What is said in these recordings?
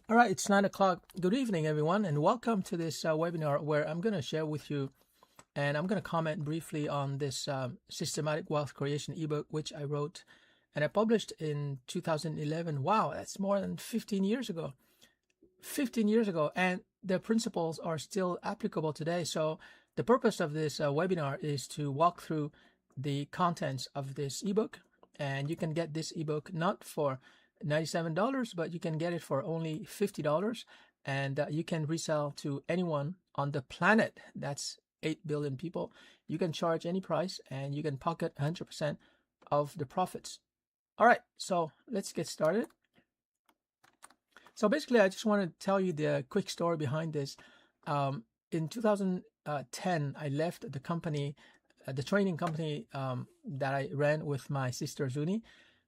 All right, it's 9 o'clock. Good evening, everyone, and welcome to this webinar where I'm going to share with you and I'm going to comment briefly on this Systematic Wealth Creation ebook, which I wrote and I published in 2011. Wow, that's more than 15 years ago. 15 years ago, and the principles are still applicable today. So, the purpose of this webinar is to walk through the contents of this ebook, and you can get this ebook not for $97, but you can get it for only $50, and you can resell to anyone on the planet. That's 8 billion people. You can charge any price, and you can pocket 100% of the profits. All right, so let's get started. So basically, I just want to tell you the quick story behind this. In 2010, I left the company, the training company that I ran with my sister Zuni.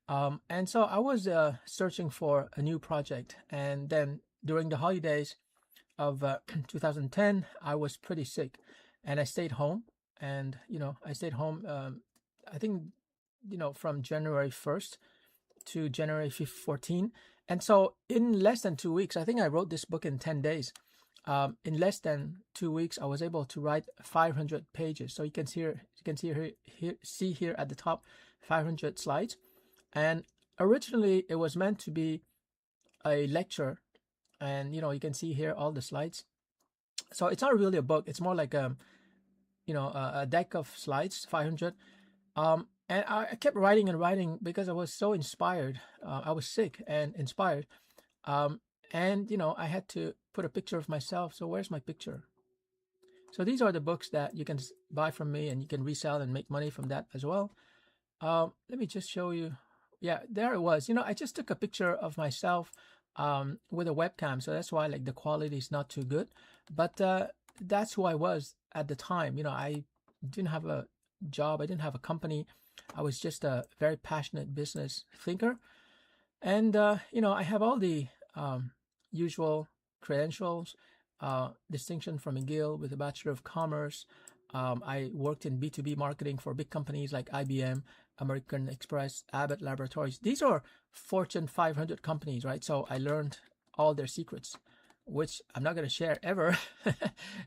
And so I was searching for a new project. And then during the holidays of 2010, I was pretty sick. And I stayed home. And, I stayed home, I think, from January 1st to January 14. And so in less than 2 weeks, I think I wrote this book in 10 days. In less than 2 weeks, I was able to write 500 pages. So you can see here at the top, 500 slides. And originally it was meant to be a lecture. And, you can see here all the slides. So it's not really a book. It's more like, a deck of slides, 500. And I kept writing and writing because I was so inspired. I was sick and inspired. And, I had to put a picture of myself. So where's my picture? So these are the books that you can buy from me and you can resell and make money from that as well. Let me just show you. Yeah, there it was. I just took a picture of myself with a webcam. So that's why the quality is not too good. But that's who I was at the time. I didn't have a job. I didn't have a company. I was just a very passionate business thinker. And, I have all the usual credentials, distinction from McGill with a Bachelor of Commerce. I worked in B2B marketing for big companies like IBM, American Express, Abbott Laboratories. These are Fortune 500 companies, right? So I learned all their secrets, which I'm not going to share ever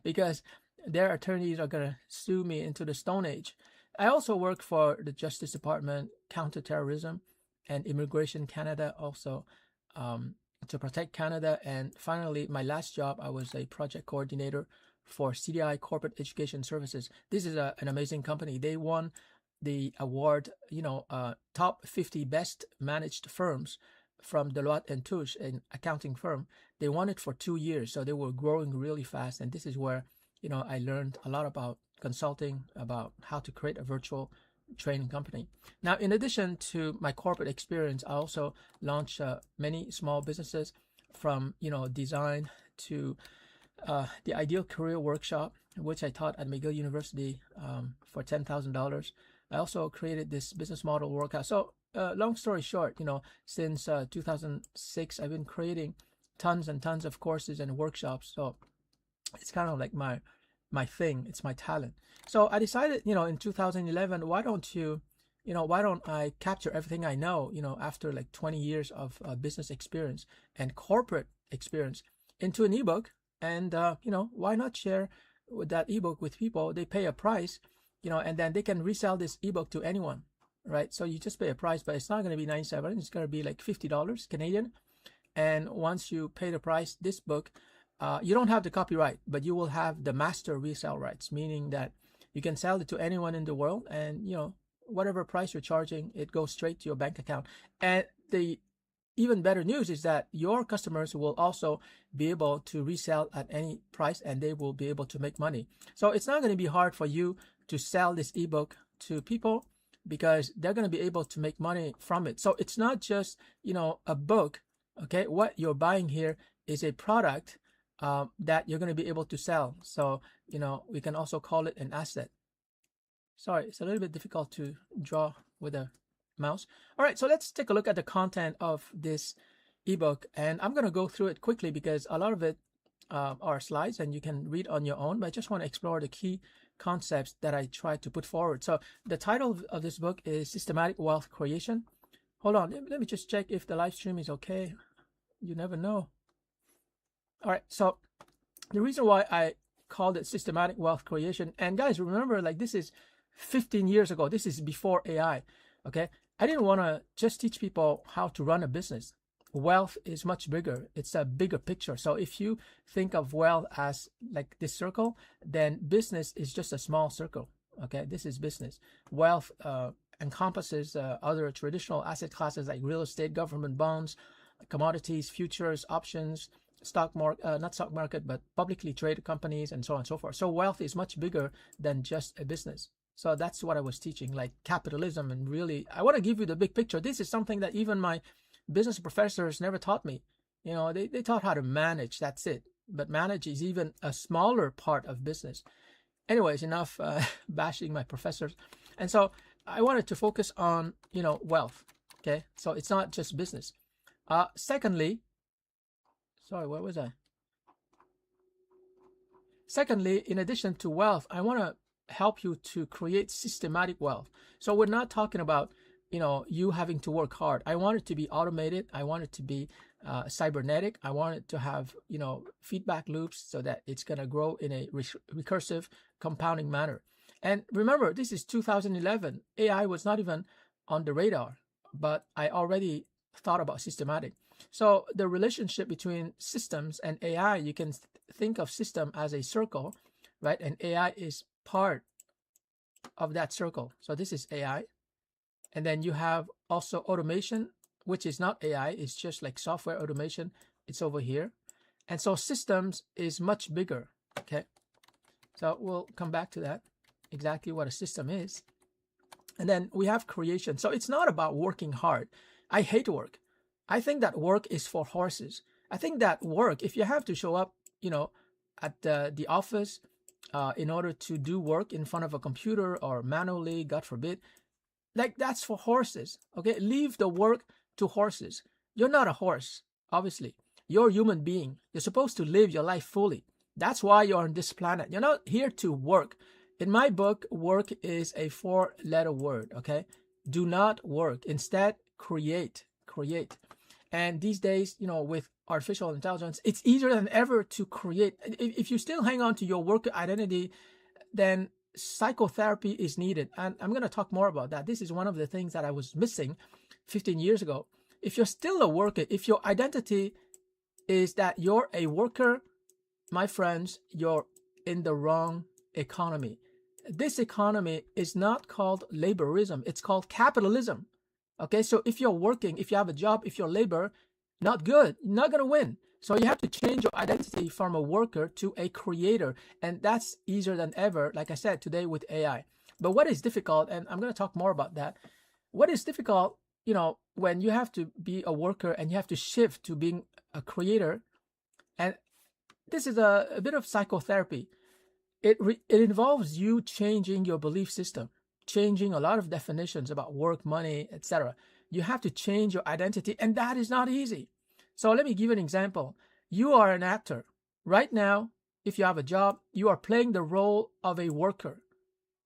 because their attorneys are going to sue me into the Stone Age. I also work for the Justice Department, Counterterrorism, and Immigration Canada also to protect Canada. And finally, my last job, I was a project coordinator for CDI Corporate Education Services. This is an amazing company. They won the award, top 50 best managed firms from Deloitte and Touche, an accounting firm. They won it for 2 years, so they were growing really fast. And this is where, I learned a lot about consulting, about how to create a virtual training company. Now, in addition to my corporate experience, I also launched many small businesses from, design to the Ideal Career Workshop, which I taught at McGill University for $10,000. I also created this business model workout. So long story short, since 2006, I've been creating tons and tons of courses and workshops. So it's kind of like my thing. It's my talent. So I decided, in 2011, why don't I capture everything I know, after 20 years of business experience and corporate experience into an ebook. And, why not share that ebook with people? They pay a price, and then they can resell this ebook to anyone, right? So you just pay a price, but it's not going to be $97. It's going to be $50 Canadian. And once you pay the price, this book, you don't have the copyright, but you will have the master resale rights, meaning that you can sell it to anyone in the world, and whatever price you're charging, it goes straight to your bank account. And the even better news is that your customers will also be able to resell at any price, and they will be able to make money. So it's not going to be hard for you to sell this ebook to people because they're going to be able to make money from it. So it's not just a book. Okay, what you're buying here is a product that you're going to be able to sell. So, we can also call it an asset. Sorry, it's a little bit difficult to draw with a mouse. All right, so let's take a look at the content of this ebook. And I'm going to go through it quickly because a lot of it are slides and you can read on your own. But I just want to explore the key concepts that I tried to put forward. So the title of this book is Systematic Wealth Creation. Hold on, let me just check if the live stream is okay. You never know. All right. So the reason why I called it systematic wealth creation, and guys, remember, like, this is 15 years ago. This is before AI. Okay. I didn't want to just teach people how to run a business. Wealth is much bigger. It's a bigger picture. So if you think of wealth as like this circle, then business is just a small circle. Okay. This is business. Wealth encompasses other traditional asset classes like real estate, government bonds, commodities, futures, options, stock market, not stock market, but publicly traded companies, and so on and so forth. So wealth is much bigger than just a business. So that's what I was teaching, like capitalism. And really, I want to give you the big picture. This is something that even my business professors never taught me. You know, they taught how to manage. That's it. But manage is even a smaller part of business. Anyways, enough bashing my professors. And so I wanted to focus on, you know, wealth. Okay. So it's not just business. Secondly, sorry, where was I? Secondly, in addition to wealth, I want to help you to create systematic wealth. So we're not talking about, you know, you having to work hard. I want it to be automated. I want it to be cybernetic. I want it to have, you know, feedback loops so that it's going to grow in a recursive compounding manner. And remember, this is 2011. AI was not even on the radar, but I already thought about systematic. So the relationship between systems and AI, you can think of system as a circle, right? And AI is part of that circle. So this is AI. And then you have also automation, which is not AI. It's just like software automation. It's over here. And so systems is much bigger. Okay. So we'll come back to that, exactly what a system is. And then we have creation. So it's not about working hard. I hate work. I think that work is for horses. I think that work, if you have to show up, you know, at the office in order to do work in front of a computer or manually, God forbid, like that's for horses. Okay, leave the work to horses. You're not a horse, obviously. You're a human being. You're supposed to live your life fully. That's why you're on this planet. You're not here to work. In my book, work is a 4-letter word. Okay, do not work. Instead, create. Create. And these days, you know, with artificial intelligence, it's easier than ever to create. If you still hang on to your worker identity, then psychotherapy is needed. And I'm going to talk more about that. This is one of the things that I was missing 15 years ago. If you're still a worker, if your identity is that you're a worker, my friends, you're in the wrong economy. This economy is not called laborism. It's called capitalism. Okay, so if you're working, if you have a job, if you're labor, not good. You're not going to win. So you have to change your identity from a worker to a creator. And that's easier than ever, like I said, today with AI. But what is difficult, and I'm going to talk more about that. What is difficult, you know, when you have to be a worker and you have to shift to being a creator, and this is a bit of psychotherapy. It involves you changing your belief system, changing a lot of definitions about work, money, etc. You have to change your identity, and that is not easy. So let me give you an example. You are an actor. Right now, if you have a job, you are playing the role of a worker.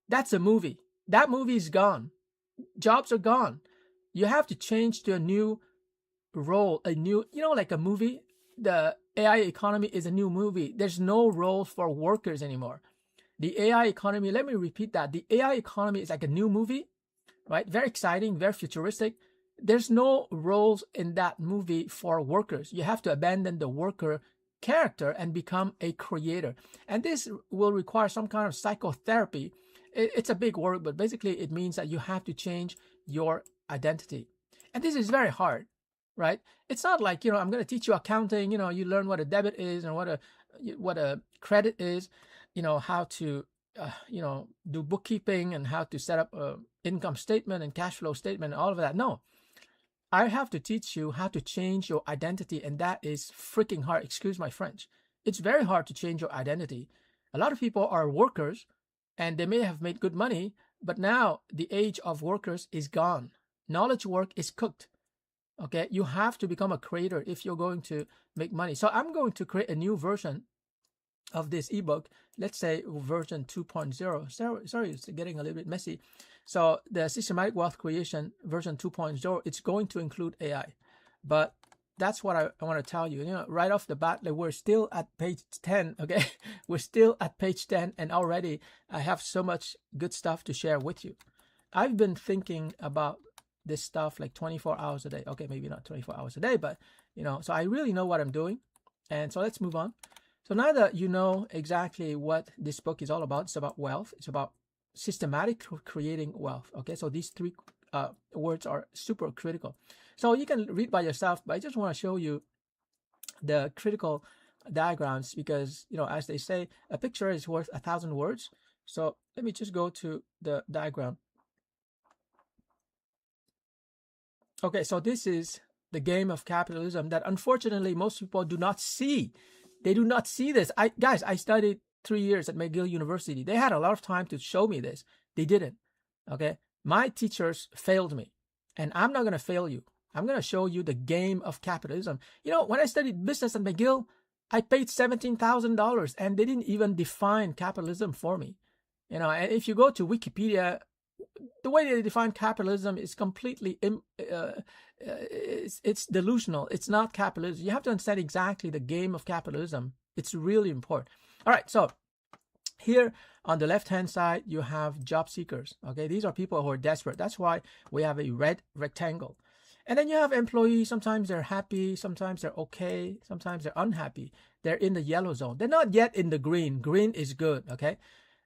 That's a movie. That movie is gone. Jobs are gone. You have to change to a new role, a new, you know, like a movie. The AI economy is a new movie. There's no role for workers anymore. The AI economy, let me repeat that. The AI economy is like a new movie, right? Very exciting, very futuristic. There's no roles in that movie for workers. You have to abandon the worker character and become a creator. And this will require some kind of psychotherapy. It's a big word, but basically it means that you have to change your identity. And this is very hard, right? It's not like, you know, I'm going to teach you accounting, you know, you learn what a debit is and what a credit is, you know, how to, you know, do bookkeeping and how to set up a income statement and cash flow statement and all of that. No, I have to teach you how to change your identity, and that is freaking hard. Excuse my French. It's very hard to change your identity. A lot of people are workers and they may have made good money, but now the age of workers is gone. Knowledge work is cooked. Okay, you have to become a creator if you're going to make money. So I'm going to create a new version of this ebook, let's say version 2.0. Sorry, it's getting a little bit messy. So the systematic wealth creation version 2.0, it's going to include AI, but that's what I want to tell you. Right off the bat, like, we're still at page 10. Okay, we're still at page 10, and already I have so much good stuff to share with you. I've been thinking about this stuff like 24 hours a day. Okay, maybe not 24 hours a day, but so I really know what I'm doing. And so let's move on. So now that you know exactly what this book is all about, it's about wealth. It's about systematic creating wealth. Okay, so these three words are super critical. So you can read by yourself, but I just want to show you the critical diagrams because, as they say, a picture is worth 1,000 words. So let me just go to the diagram. Okay, so this is the game of capitalism that unfortunately most people do not see. They do not see this. Guys, I studied 3 years at McGill University. They had a lot of time to show me this. They didn't. Okay, my teachers failed me, and I'm not going to fail you. I'm going to show you the game of capitalism. When I studied business at McGill, I paid $17,000, and they didn't even define capitalism for me. And if you go to Wikipedia, the way they define capitalism is completely it's delusional. It's not capitalism. You have to understand exactly the game of capitalism. It's really important. All right, so here on the left-hand side, you have job seekers. Okay, these are people who are desperate. That's why we have a red rectangle. And then you have employees. Sometimes they're happy, sometimes they're okay, sometimes they're unhappy. They're in the yellow zone. They're not yet in the green. Green is good, okay?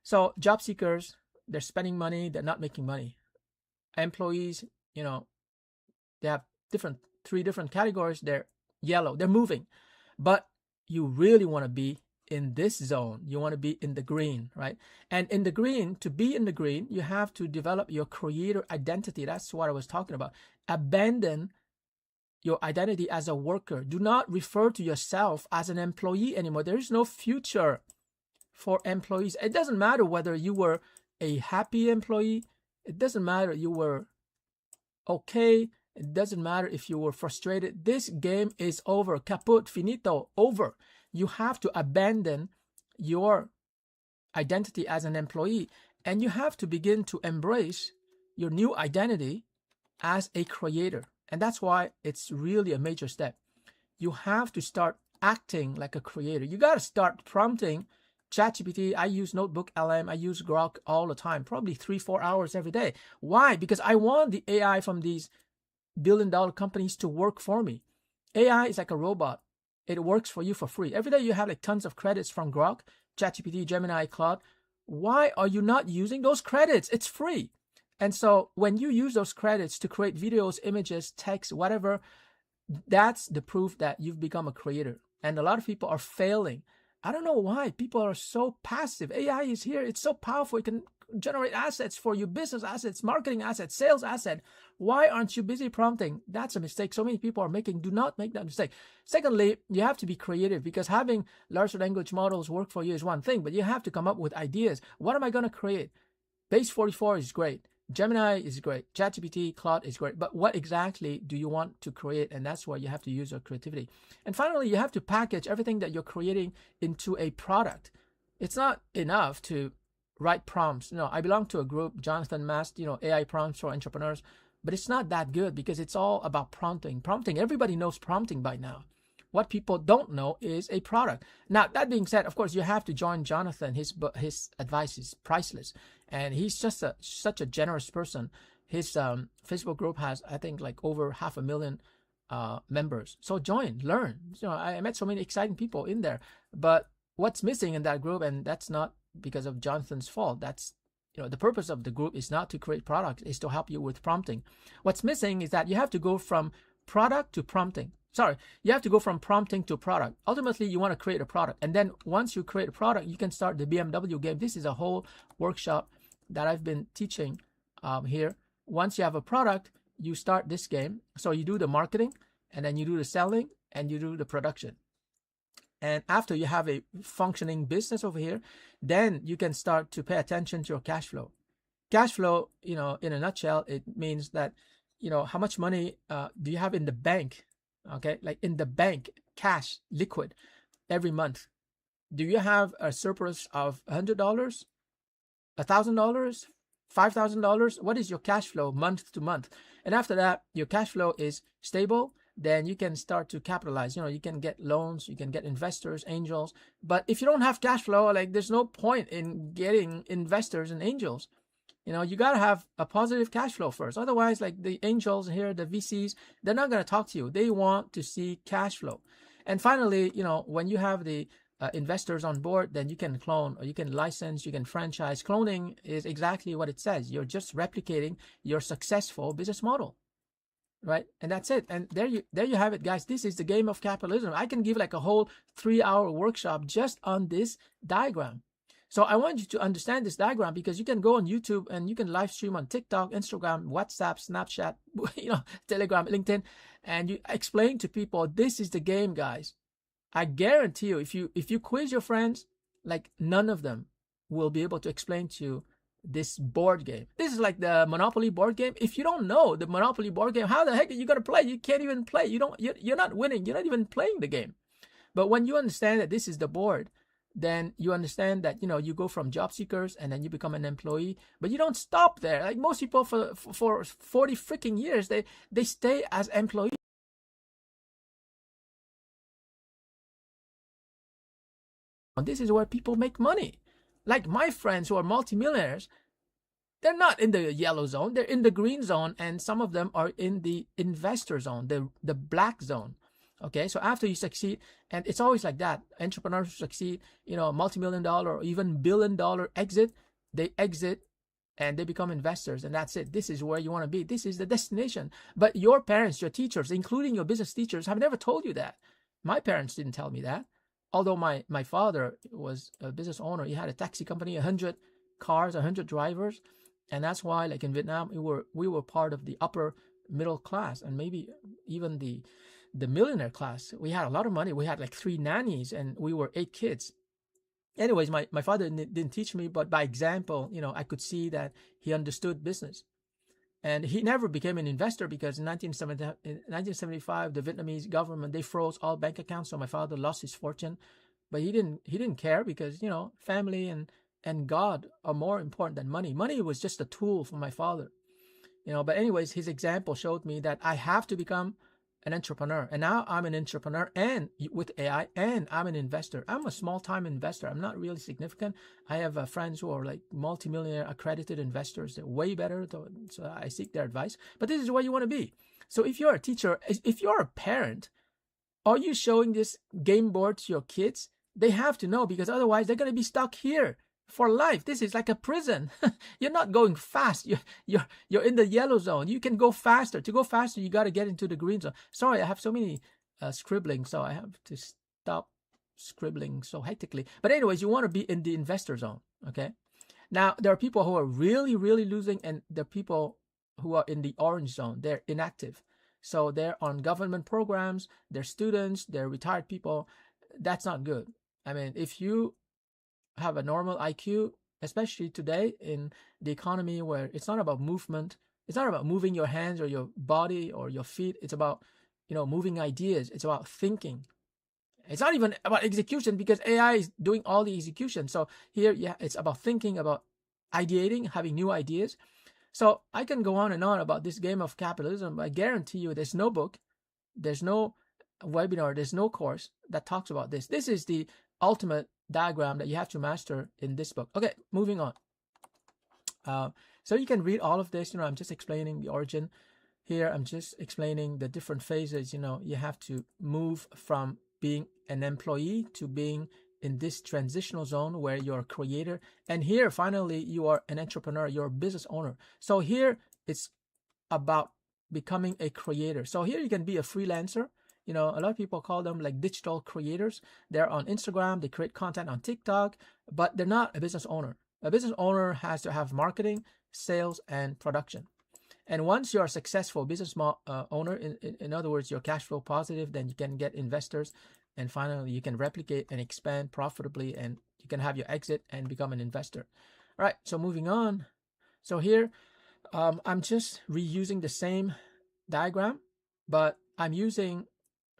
So job seekers, they're spending money, they're not making money. Employees, they have three different categories. They're yellow, they're moving. But you really want to be in this zone. You want to be in the green, right? And in the green, to be in the green, you have to develop your creator identity. That's what I was talking about. Abandon your identity as a worker. Do not refer to yourself as an employee anymore. There is no future for employees. It doesn't matter whether you were a happy employee. It doesn't matter you were okay. It doesn't matter if you were frustrated. This game is over. Caput, finito, over. You have to abandon your identity as an employee, and you have to begin to embrace your new identity as a creator. And that's why it's really a major step. You have to start acting like a creator. You got to start prompting ChatGPT. I use Notebook LM. I use Grok all the time, probably 3-4 hours every day. Why? Because I want the AI from these billion-dollar companies to work for me. AI is like a robot. It works for you for free. Every day you have like tons of credits from Grok, ChatGPT, Gemini, Claude. Why are you not using those credits? It's free. And so when you use those credits to create videos, images, text, whatever, that's the proof that you've become a creator. And a lot of people are failing. I don't know why. People are so passive. AI is here. It's so powerful. It can generate assets for you, business assets, marketing assets, sales asset. Why aren't you busy prompting? That's a mistake so many people are making. Do not make that mistake. Secondly, you have to be creative, because having large language models work for you is one thing, but you have to come up with ideas. What am I going to create? Base 44 is great. Gemini is great. ChatGPT, Claude is great. But what exactly do you want to create? And that's where you have to use your creativity. And finally, you have to package everything that you're creating into a product. It's not enough to write prompts. I belong to a group, Jonathan Mast, AI prompts for entrepreneurs, but it's not that good because it's all about prompting. Prompting, everybody knows prompting by now. What people don't know is a product. Now, that being said, of course, you have to join Jonathan. His advice is priceless. And he's just such a generous person. His Facebook group has, I think, like over 500,000 members. So join, learn. I met so many exciting people in there. But what's missing in that group, and that's not because of Jonathan's fault. That's, the purpose of the group is not to create products, is to help you with prompting. What's missing is that you have to go from product to prompting. You have to go from prompting to product. Ultimately, you want to create a product. And then once you create a product, you can start the BMW game. This is a whole workshop that I've been teaching here. Once you have a product, you start this game. So you do the marketing, and then you do the selling, and you do the production. And after you have a functioning business over here, then you can start to pay attention to your cash flow. Cash flow, in a nutshell, it means that, how much money do you have in the bank? Okay, like in the bank, cash, liquid, every month. Do you have a surplus of $100, $1,000, $5,000? What is your cash flow month to month? And after that, your cash flow is stable, then you can start to capitalize. You can get loans, you can get investors, angels. But if you don't have cash flow, like there's no point in getting investors and angels. You got to have a positive cash flow first. Otherwise, like the angels here, the VCs, they're not going to talk to you. They want to see cash flow. And finally, when you have the investors on board, then you can clone, or you can license, you can franchise. Cloning is exactly what it says. You're just replicating your successful business model, right? And that's it. And there you have it, guys. This is the game of capitalism. I can give like a whole 3-hour workshop just on this diagram. So I want you to understand this diagram, because you can go on YouTube and you can live stream on TikTok, Instagram, WhatsApp, Snapchat, Telegram, LinkedIn, and you explain to people, this is the game, guys. I guarantee you, if you quiz your friends, like none of them will be able to explain to you this board game. This is like the Monopoly board game. If you don't know the Monopoly board game, how the heck are you gonna play? You can't even play. You're not winning. You're not even playing the game. But when you understand that this is the board, then you understand that you go from job seekers and then you become an employee. But you don't stop there. Like most people for 40 freaking years, they stay as employees. This is where people make money. Like my friends who are multimillionaires, they're not in the yellow zone, they're in the green zone, and some of them are in the investor zone, the black zone. Okay, so after you succeed, and it's always like that, entrepreneurs who succeed, multi-million-dollar or even billion-dollar exit, they exit and they become investors, and that's it. This is where you want to be. This is the destination. But your parents, your teachers, including your business teachers, have never told you that. My parents didn't tell me that. Although my father was a business owner. He had a taxi company, 100 cars, 100 drivers. And that's why, like in Vietnam, we were part of the upper middle class, and maybe even the millionaire class. We had a lot of money. We had like 3 nannies, and we were 8 kids. Anyways, my father didn't teach me, but by example, I could see that he understood business. And he never became an investor, because in 1975, the Vietnamese government, they froze all bank accounts. So my father lost his fortune, but he didn't care, because, family and God are more important than money. Money was just a tool for my father, but anyways, his example showed me that I have to become an entrepreneur. And now I'm an entrepreneur, and with AI, and I'm an investor. I'm a small-time investor. I'm not really significant. I have friends who are like multimillionaire accredited investors. They're way better, so I seek their advice. But this is where you want to be. So if you're a teacher, if you're a parent, are you showing this game board to your kids? They have to know, because otherwise they're going to be stuck here for life. This is like a prison. You're not going fast. You're in the yellow zone. You can go faster. To go faster, you got to get into the green zone. Sorry, I have so many scribbling, so I have to stop scribbling so hectically. But anyways, you want to be in the investor zone. Okay. Now there are people who are really, really losing, and there are people who are in the orange zone. They're inactive. So they're on government programs. They're students. They're retired people. That's not good. I mean, if you have a normal IQ, especially today in the economy where it's not about movement, it's not about moving your hands or your body or your feet, it's about moving ideas, it's about thinking. It's not even about execution, because AI is doing all the execution. So here, it's about thinking, about ideating, having new ideas. So I can go on and on about this game of capitalism, but I guarantee you there's no book, there's no webinar, there's no course that talks about this. This is the ultimate diagram that you have to master in this book. Okay, moving on. So you can read all of this. I'm just explaining the origin here. I'm just explaining the different phases. You have to move from being an employee to being in this transitional zone where you're a creator. And here, finally, you are an entrepreneur. You're a business owner. So here, it's about becoming a creator. So here you can be a freelancer. A lot of people call them like digital creators. They're on Instagram, they create content on TikTok, but they're not a business owner. A business owner has to have marketing, sales, and production. And once you're a successful business owner, in other words, you're cash flow positive, then you can get investors. And finally, you can replicate and expand profitably, and you can have your exit and become an investor. All right, so moving on. So here, I'm just reusing the same diagram, but I'm using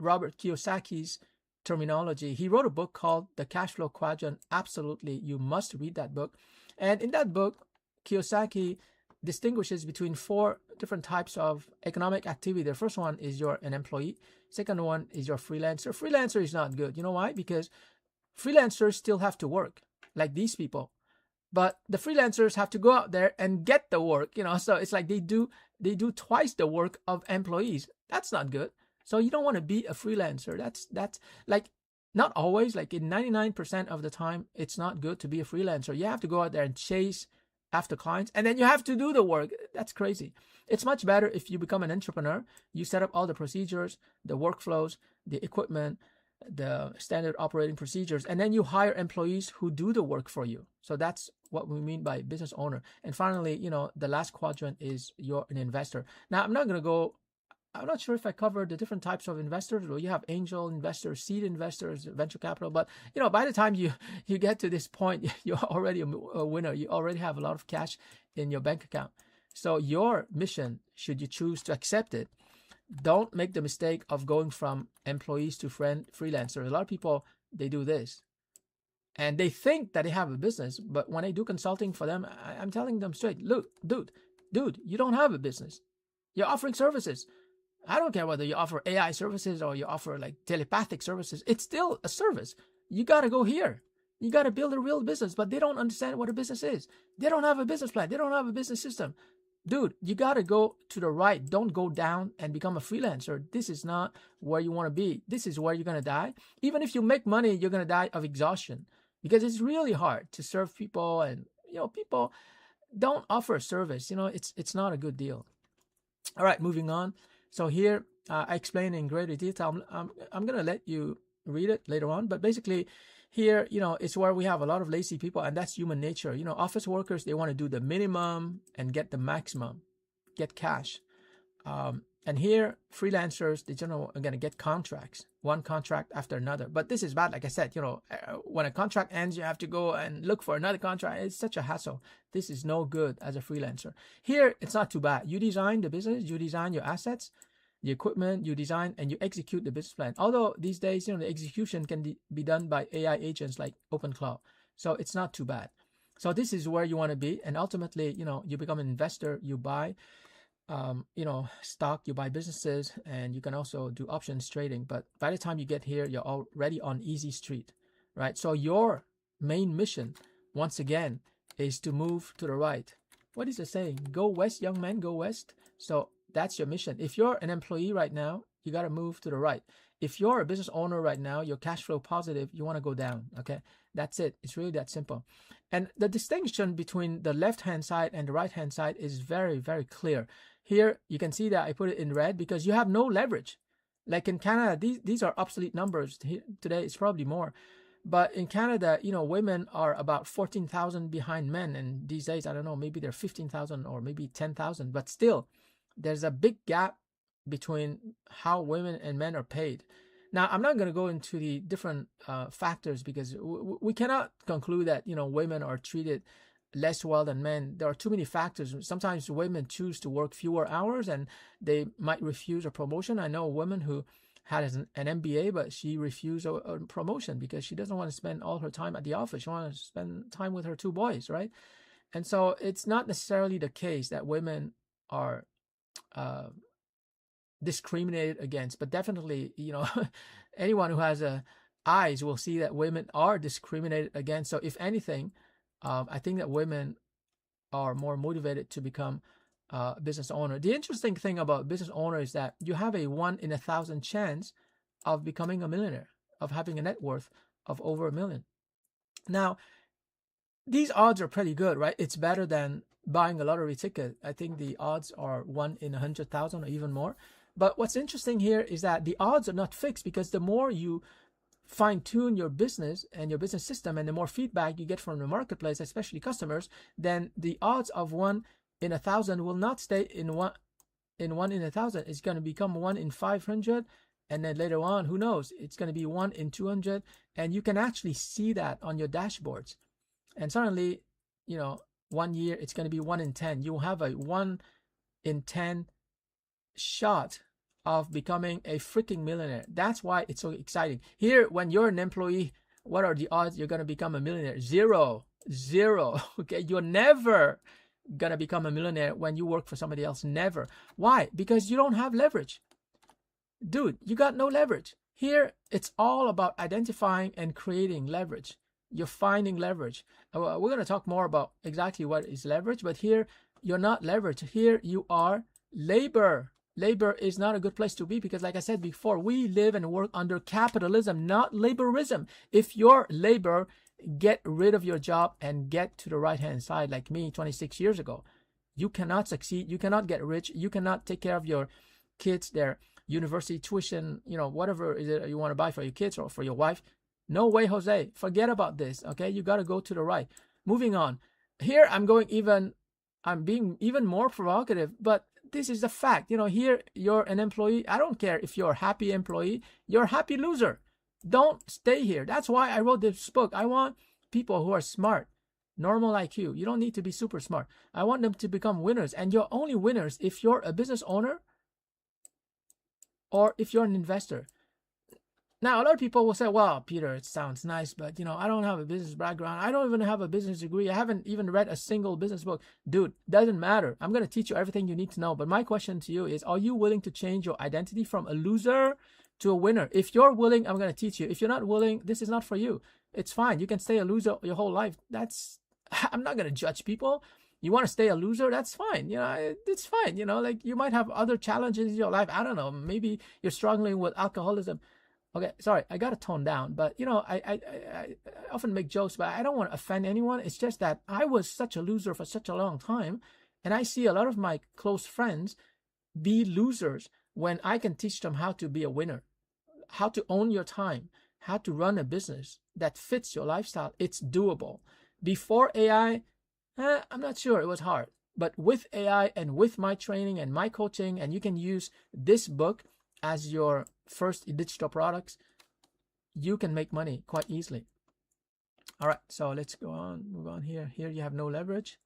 Robert Kiyosaki's terminology. He wrote a book called The Cash Flow Quadrant. Absolutely, you must read that book. And in that book, Kiyosaki distinguishes between 4 different types of economic activity. The first one is you're an employee. Second one is your freelancer. Freelancer is not good. You know why? Because freelancers still have to work, like these people. But the freelancers have to go out there and get the work, so it's like they do twice the work of employees. That's not good. So you don't want to be a freelancer. That's like, not always, like in 99% of the time, it's not good to be a freelancer. You have to go out there and chase after clients, and then you have to do the work. That's crazy. It's much better if you become an entrepreneur. You set up all the procedures, the workflows, the equipment, the standard operating procedures, and then you hire employees who do the work for you. So that's what we mean by business owner. And finally, the last quadrant is you're an investor. Now, I'm not sure if I covered the different types of investors. Well, you have angel investors, seed investors, venture capital, but by the time you get to this point, you're already a winner. You already have a lot of cash in your bank account. So your mission, should you choose to accept it, don't make the mistake of going from employees to freelancers. A lot of people, they do this. And they think that they have a business, but when I do consulting for them, I'm telling them straight, look, dude, you don't have a business. You're offering services. I don't care whether you offer AI services or you offer like telepathic services. It's still a service. You got to go here. You got to build a real business, but they don't understand what a business is. They don't have a business plan. They don't have a business system. Dude, you got to go to the right. Don't go down and become a freelancer. This is not where you want to be. This is where you're going to die. Even if you make money, you're going to die of exhaustion, because it's really hard to serve people, and people don't offer a service. It's not a good deal. All right, moving on. So here I explain in greater detail. I'm going to let you read it later on, but basically here, it's where we have a lot of lazy people, and that's human nature. Office workers, they want to do the minimum and get the maximum, get cash. And here, freelancers, they generally are going to get contracts, one contract after another. But this is bad. Like I said, when a contract ends, you have to go and look for another contract. It's such a hassle. This is no good as a freelancer. Here, it's not too bad. You design the business, you design your assets, the equipment, you design, and you execute the business plan. Although these days, the execution can be done by AI agents like OpenClaw. So it's not too bad. So this is where you want to be. And ultimately, you become an investor, you buy stock, you buy businesses, and you can also do options trading. But by the time you get here, you're already on easy street, right? So your main mission, once again, is to move to the right. What is the saying? Go west, young man, go west. So that's your mission. If you're an employee right now, you got to move to the right. If you're a business owner right now, you're cash flow positive, you want to go down. Okay, that's it. It's really that simple. And the distinction between the left-hand side and the right-hand side is very, very clear. Here, you can see that I put it in red because you have no leverage. Like in Canada, these are obsolete numbers. Today, it's probably more. But in Canada, women are about 14,000 behind men. And these days, I don't know, maybe they're 15,000 or maybe 10,000. But still, there's a big gap between how women and men are paid. Now, I'm not going to go into the different factors because we cannot conclude that, women are treated less well than men. There are too many factors. Sometimes women choose to work fewer hours and they might refuse a promotion. I know a woman who had an MBA, but she refused a promotion because she doesn't want to spend all her time at the office. She wants to spend time with her 2 boys, right? And so it's not necessarily the case that women are discriminated against, but definitely, anyone who has eyes will see that women are discriminated against. So if anything, I think that women are more motivated to become a business owner. The interesting thing about business owner is that you have a 1 in 1,000 chance of becoming a millionaire, of having a net worth of over $1 million. Now, these odds are pretty good, right? It's better than buying a lottery ticket. I think the odds are 1 in 100,000 or even more. But what's interesting here is that the odds are not fixed, because the more you fine-tune your business and your business system and the more feedback you get from the marketplace, especially customers, then the odds of 1 in 1,000 will not stay in 1 in 1,000. It's going to become 1 in 500, and then later on, who knows, it's going to be 1 in 200, and you can actually see that on your dashboards. And suddenly, 1 year it's going to be 1 in 10. You'll have a 1 in 10 shot of becoming a freaking millionaire. That's why it's so exciting. Here, when you're an employee, what are the odds you're going to become a millionaire? Zero. Okay, you're never gonna become a millionaire when you work for somebody else. Never. Why? Because you don't have leverage. Dude, you got no leverage. Here, it's all about identifying and creating leverage. You're finding leverage. We're going to talk more about exactly what is leverage, but here, you're not leverage. Here, you are labor. Labor is not a good place to be because, like I said before, we live and work under capitalism, not laborism. If you're labor, get rid of your job and get to the right-hand side like me 26 years ago. You cannot succeed. You cannot get rich. You cannot take care of your kids, their university tuition, whatever is it you want to buy for your kids or for your wife. No way, Jose. Forget about this, okay? You got to go to the right. Moving on. Here, I'm being even more provocative, but this is a fact. Here, you're an employee. I don't care if you're a happy employee. You're a happy loser. Don't stay here. That's why I wrote this book. I want people who are smart, normal IQ. You don't need to be super smart. I want them to become winners. And you're only winners if you're a business owner or if you're an investor. Now, a lot of people will say, well, Peter, it sounds nice, but, I don't have a business background. I don't even have a business degree. I haven't even read a single business book. Dude, doesn't matter. I'm going to teach you everything you need to know. But my question to you is, are you willing to change your identity from a loser to a winner? If you're willing, I'm going to teach you. If you're not willing, this is not for you. It's fine. You can stay a loser your whole life. I'm not going to judge people. You want to stay a loser? That's fine. It's fine. Like you might have other challenges in your life. I don't know. Maybe you're struggling with alcoholism. Okay, sorry, I got to tone down, but I often make jokes, but I don't want to offend anyone. It's just that I was such a loser for such a long time, and I see a lot of my close friends be losers when I can teach them how to be a winner, how to own your time, how to run a business that fits your lifestyle. It's doable. Before AI, I'm not sure, it was hard, but with AI and with my training and my coaching, and you can use this book as your first digital products, you can make money quite easily. All right, so let's move on here. Here you have no leverage.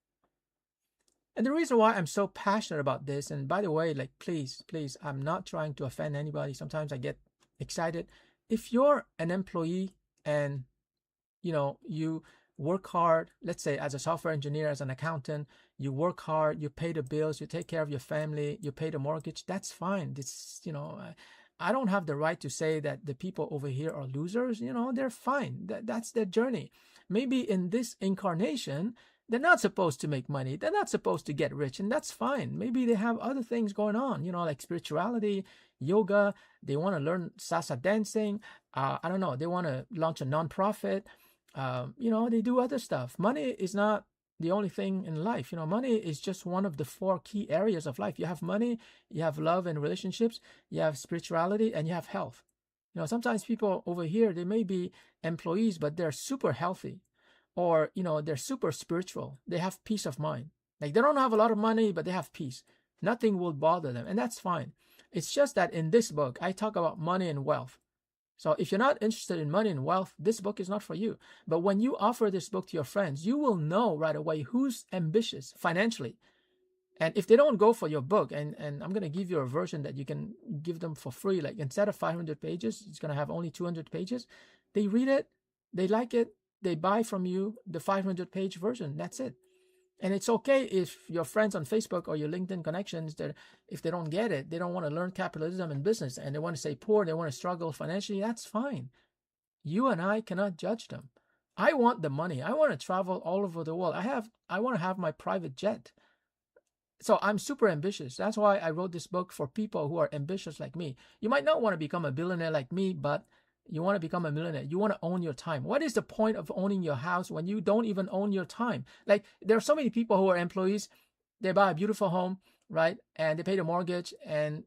And the reason why I'm so passionate about this, and by the way, like, please, I'm not trying to offend anybody. Sometimes I get excited. If you're an employee and, you work hard, let's say as a software engineer, as an accountant, you work hard, you pay the bills, you take care of your family, you pay the mortgage, that's fine. I don't have the right to say that the people over here are losers. They're fine. That's their journey. Maybe in this incarnation, they're not supposed to make money. They're not supposed to get rich, and that's fine. Maybe they have other things going on, like spirituality, yoga. They want to learn salsa dancing. I don't know. They want to launch a nonprofit. They do other stuff. Money is not the only thing in life. Money is just one of the 4 key areas of life. You have money, you have love and relationships, you have spirituality, and you have health. Sometimes people over here, they may be employees, but they're super healthy, or, they're super spiritual. They have peace of mind. Like, they don't have a lot of money, but they have peace. Nothing will bother them, and that's fine. It's just that in this book, I talk about money and wealth. So if you're not interested in money and wealth, this book is not for you. But when you offer this book to your friends, you will know right away who's ambitious financially. And if they don't go for your book, and I'm going to give you a version that you can give them for free, like instead of 500 pages, it's going to have only 200 pages. They read it, they like it, they buy from you the 500-page version. That's it. And it's okay if your friends on Facebook or your LinkedIn connections, that if they don't get it, they don't want to learn capitalism and business, and they want to stay poor, they want to struggle financially, that's fine. You and I cannot judge them. I want the money. I want to travel all over the world. I want to have my private jet. So I'm super ambitious. That's why I wrote this book for people who are ambitious like me. You might not want to become a billionaire like me, but you want to become a millionaire. You want to own your time. What is the point of owning your house when you don't even own your time? Like, there are so many people who are employees. They buy a beautiful home, right? And they pay the mortgage, and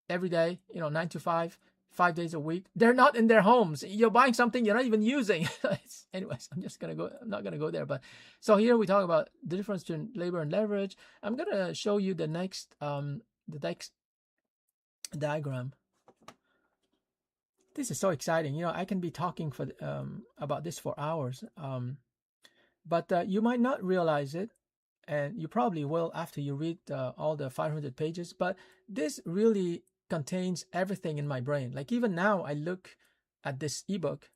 every day, 9 to 5, 5 days a week, they're not in their homes. You're buying something you're not even using. Anyways, I'm not going to go there. But so here we talk about the difference between labor and leverage. I'm going to show you the next diagram. This is so exciting. I can be talking about this for hours. But you might not realize it, and you probably will after you read all the 500 pages. But this really contains everything in my brain. Like, even now, I look at this ebook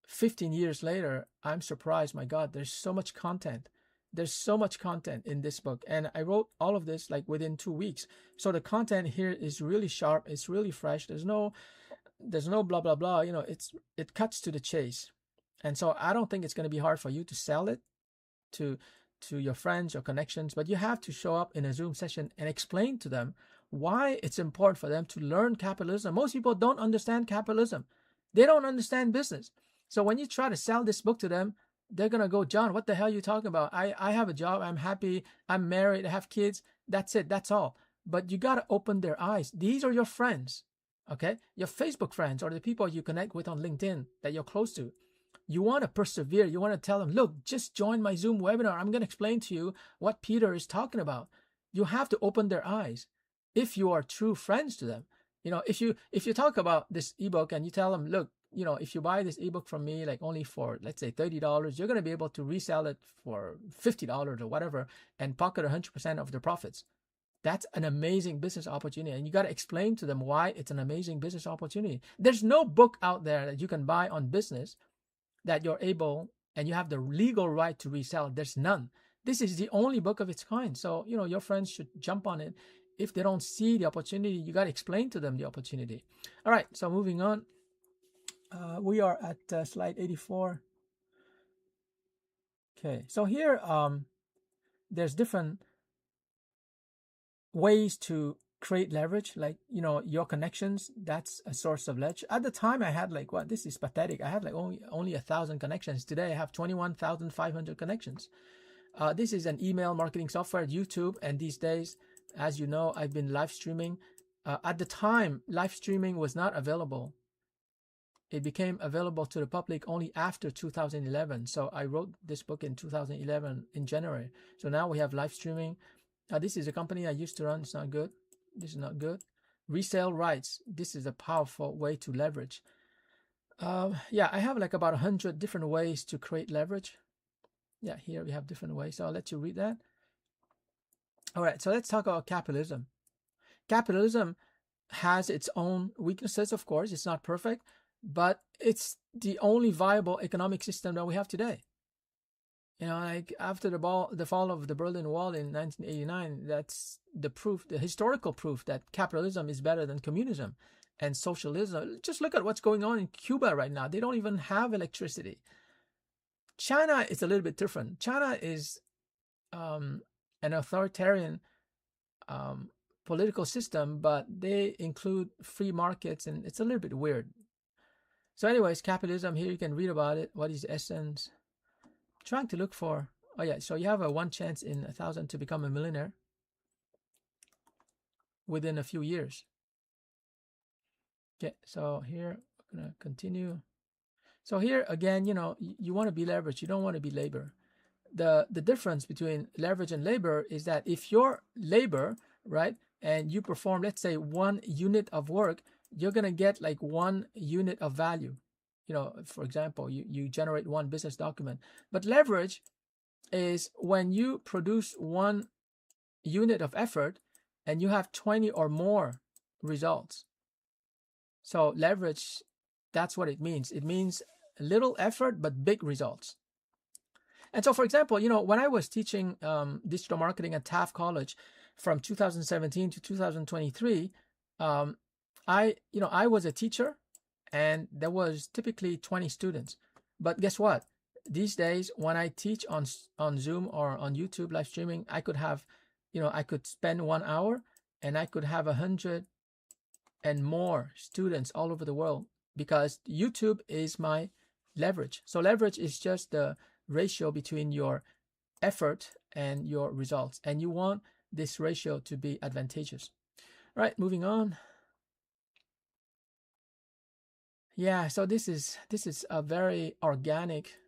15 years later, I'm surprised. My God, there's so much content. There's so much content in this book, and I wrote all of this like within 2 weeks. So the content here is really sharp. It's really fresh. There's no blah blah blah. It cuts to the chase, and so I don't think it's going to be hard for you to sell it to your friends or connections. But you have to show up in a Zoom session and explain to them why it's important for them to learn capitalism. Most people don't understand capitalism. They don't understand business. So when you try to sell this book to them, they're going to go, John, what the hell are you talking about? I have a job. I'm happy. I'm married. I have kids. That's it. That's all. But you got to open their eyes. These are your friends, okay? Your Facebook friends or the people you connect with on LinkedIn that you're close to. You want to persevere. You want to tell them, look, just join my Zoom webinar. I'm going to explain to you what Peter is talking about. You have to open their eyes if you are true friends to them. If you talk about this ebook and you tell them, look, if you buy this ebook from me, like only for, let's say, $30, you're going to be able to resell it for $50 or whatever and pocket 100% of the profits. That's an amazing business opportunity. And you got to explain to them why it's an amazing business opportunity. There's no book out there that you can buy on business that you're able and you have the legal right to resell. There's none. This is the only book of its kind. So, your friends should jump on it. If they don't see the opportunity, you got to explain to them the opportunity. All right, so moving on. We are at slide 84. Okay, so here there's different ways to create leverage, like your connections. That's a source of leverage. At the time, I had this is pathetic. I had like only 1,000 connections. Today, I have 21,500 connections. This is an email marketing software, YouTube, and these days, as you know, I've been live streaming. At the time, live streaming was not available. It became available to the public only after 2011. So I wrote this book in 2011 in January. So now we have live streaming. This is a company I used to run. It's not good. This is not good. Resale rights. This is a powerful way to leverage. Yeah, I have like about 100 different ways to create leverage. Yeah, here we have different ways. So I'll let you read that. All right, so let's talk about capitalism. Capitalism has its own weaknesses, of course. It's not perfect, but it's the only viable economic system that we have today. Like after the fall of the Berlin Wall in 1989, that's the proof, the historical proof that capitalism is better than communism and socialism. Just look at what's going on in Cuba right now. They don't even have electricity. China is a little bit different. China is an authoritarian political system, but they include free markets, and it's a little bit weird. So anyways, capitalism, here you can read about it. What is the essence? Trying to look for, oh yeah, so you have a 1 chance in 1,000 to become a millionaire within a few years. Okay, so here we're gonna continue. So here again, you want to be leverage, you don't want to be labor. The difference between leverage and labor is that if you're labor, right, and you perform, let's say, 1 unit of work, you're gonna get like 1 unit of value. For example, you generate 1 business document. But leverage is when you produce 1 unit of effort and you have 20 or more results. So leverage, that's what it means. It means little effort but big results. And so, for example, when I was teaching digital marketing at Taft College from 2017 to 2023, I was a teacher. And there was typically 20 students. But guess what? These days, when I teach on Zoom or on YouTube live streaming, I could have, I could spend 1 hour and I could have 100 and more students all over the world because YouTube is my leverage. So leverage is just the ratio between your effort and your results. And you want this ratio to be advantageous. All right, moving on. Yeah, so this is a very organic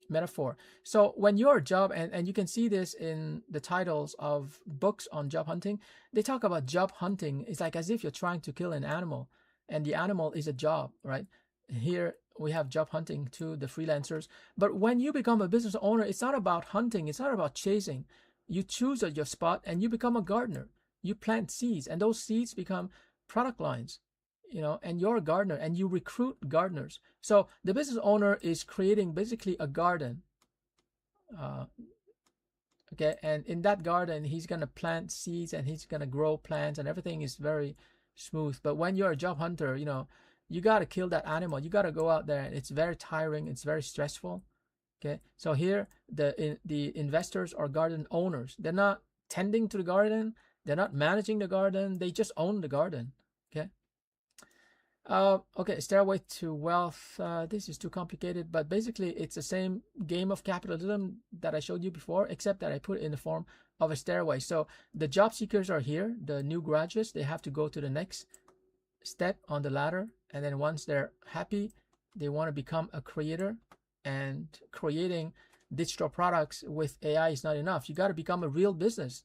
metaphor. So when your job, and you can see this in the titles of books on job hunting, they talk about job hunting. It's like as if you're trying to kill an animal, and the animal is a job, right? Here we have job hunting to the freelancers. But when you become a business owner, it's not about hunting. It's not about chasing. You choose your spot and you become a gardener. You plant seeds, and those seeds become product lines. And you're a gardener and you recruit gardeners. So the business owner is creating basically a garden, Uh, okay, and in that garden, he's gonna plant seeds and he's gonna grow plants, and everything is very smooth. But when you're a job hunter, you gotta kill that animal. You gotta go out there, and it's very tiring. It's very stressful. Okay, so here the investors are garden owners. They're not tending to the garden. They're not managing the garden. They just own the garden. Okay. Okay, Stairway to Wealth. This is too complicated, but basically it's the same game of capitalism that I showed you before, except that I put it in the form of a stairway. So the job seekers are here, the new graduates. They have to go to the next step on the ladder, and then once they're happy, they want to become a creator. And creating digital products with AI is not enough. You got to become a real business.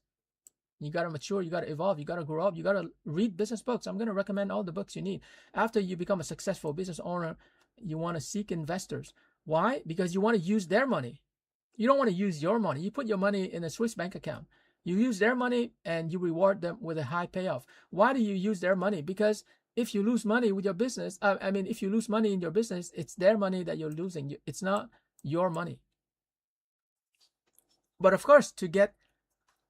You got to mature, you got to evolve, you got to grow up, you got to read business books. I'm going to recommend all the books you need. After you become a successful business owner, you want to seek investors. Why? Because you want to use their money. You don't want to use your money. You put your money in a Swiss bank account. You use their money and you reward them with a high payoff. Why do you use their money? Because if you lose money with your business, if you lose money in your business, it's their money that you're losing. It's not your money. But of course, to get